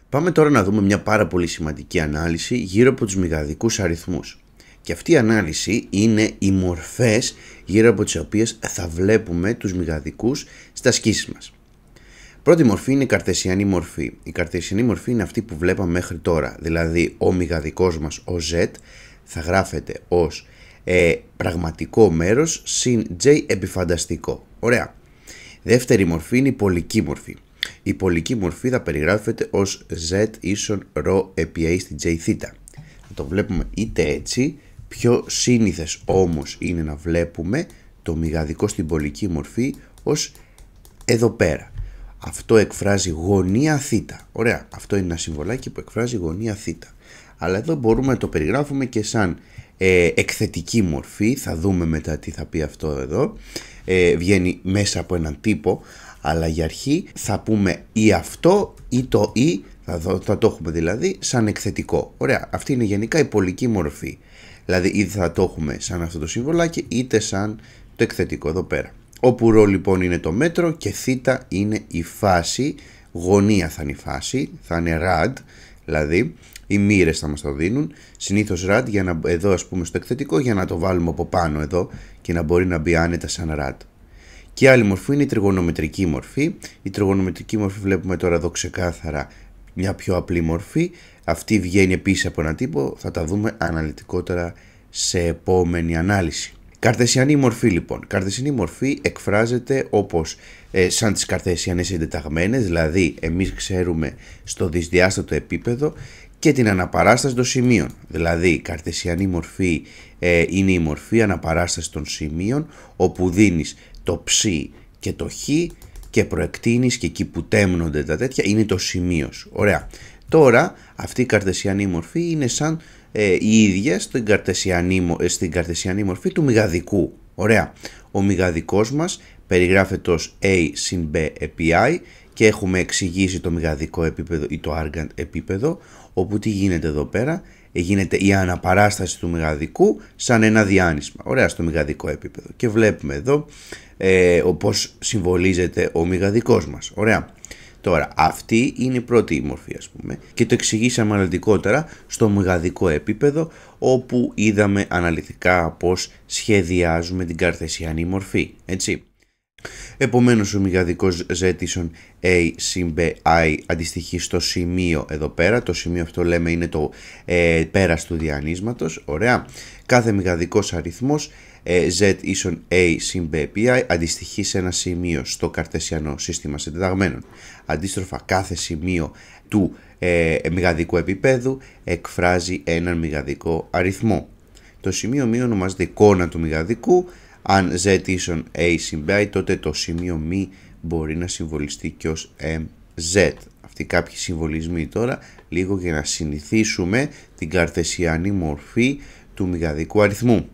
Πάμε τώρα να δούμε μια πάρα πολύ σημαντική ανάλυση γύρω από τους μηγαδικούς αριθμούς. Και αυτή η ανάλυση είναι οι μορφές γύρω από τις οποίες θα βλέπουμε τους μηγαδικούς στα ασκήσεις μας. Πρώτη μορφή είναι η καρτεσιανή μορφή. Η καρτεσιανή μορφή είναι αυτή που βλέπαμε μέχρι τώρα, δηλαδή ο μηγαδικός μας, ο Z, θα γράφεται ως πραγματικό μέρος συν J επιφανταστικό. Ωραία. Δεύτερη μορφή είναι η πολική μορφή. Η πολική μορφή θα περιγράφεται ως Z ίσον ρ επί A στην J θήτα. Θα το βλέπουμε είτε έτσι, πιο σύνηθες όμως είναι να βλέπουμε το μηγαδικό στην πολική μορφή ως εδώ πέρα. Αυτό εκφράζει γωνία θήτα. Ωραία, αυτό είναι ένα συμβολάκι που εκφράζει γωνία θήτα. Αλλά εδώ μπορούμε να το περιγράφουμε και σαν εκθετική μορφή. Θα δούμε μετά τι θα πει αυτό εδώ. Βγαίνει μέσα από έναν τύπο, αλλά για αρχή θα πούμε ή αυτό ή το ή, θα το έχουμε δηλαδή σαν εκθετικό. Ωραία, αυτή είναι γενικά η πολική μορφή. Δηλαδή είτε θα το έχουμε σαν αυτό το συμβολάκι είτε σαν το εκθετικό εδώ πέρα. Όπου ρο λοιπόν είναι το μέτρο και θήτα είναι η φάση, γωνία θα είναι η φάση, θα είναι rad, δηλαδή οι μοίρες θα μας το δίνουν, συνήθως rad για να, εδώ ας πούμε στο εκθετικό για να το βάλουμε από πάνω εδώ και να μπορεί να μπει άνετα σαν rad. Και άλλη μορφή είναι η τριγωνομετρική μορφή. Η τριγωνομετρική μορφή βλέπουμε τώρα εδώ ξεκάθαρα μια πιο απλή μορφή. Αυτή βγαίνει επίσης από έναν τύπο, θα τα δούμε αναλυτικότερα σε επόμενη ανάλυση. Καρτεσιανή μορφή λοιπόν. Καρτεσιανή μορφή εκφράζεται όπως σαν τις καρτεσιανές συντεταγμένες, δηλαδή εμείς ξέρουμε στο δυσδιάστατο επίπεδο και την αναπαράσταση των σημείων. Δηλαδή η καρτεσιανή μορφή είναι η μορφή αναπαράσταση των σημείων, όπου δίνεις το ψ και το χ και προεκτείνεις και εκεί που τέμνονται τα τέτοια είναι το σημείο σου. Ωραία. Τώρα αυτή η καρτεσιανή μορφή είναι σαν η ίδια στην καρτεσιανή μορφή του μηγαδικού. Ωραία. Ο μηγαδικός μας περιγράφεται ως A συν B επί I και έχουμε εξηγήσει το μηγαδικό επίπεδο ή το argand επίπεδο, όπου τι γίνεται εδώ πέρα, γίνεται η αναπαράσταση του μηγαδικού σαν ένα διάνυσμα. Ωραία, στο μηγαδικό επίπεδο. Και βλέπουμε εδώ πώς συμβολίζεται ο μηγαδικός μας. Ωραία. Τώρα, αυτή είναι η πρώτη μορφή ας πούμε και το εξηγήσαμε αναλυτικότερα στο μηγαδικό επίπεδο, όπου είδαμε αναλυτικά πώς σχεδιάζουμε την καρτεσιανή μορφή, έτσι. Επομένως ο μηγαδικός Z ίσον A συν B I αντιστοιχεί στο σημείο εδώ πέρα. Το σημείο αυτό λέμε είναι το πέρας του διανύσματος. Ωραία. Κάθε μηγαδικός αριθμός Z ίσον A συν B επί I αντιστοιχεί σε ένα σημείο στο καρτεσιανό σύστημα συντεταγμένων. Αντίστροφα, κάθε σημείο του μηγαδικού επίπεδου εκφράζει έναν μηγαδικό αριθμό. Το σημείο μη ονομάζεται εικόνα του μηγαδικού. Αν Z ίσον A συν B, τότε το σημείο μη μπορεί να συμβολιστεί και ως MZ. Αυτοί κάποιοι συμβολισμοί τώρα, λίγο για να συνηθίσουμε την καρτεσιανή μορφή του μηγαδικού αριθμού.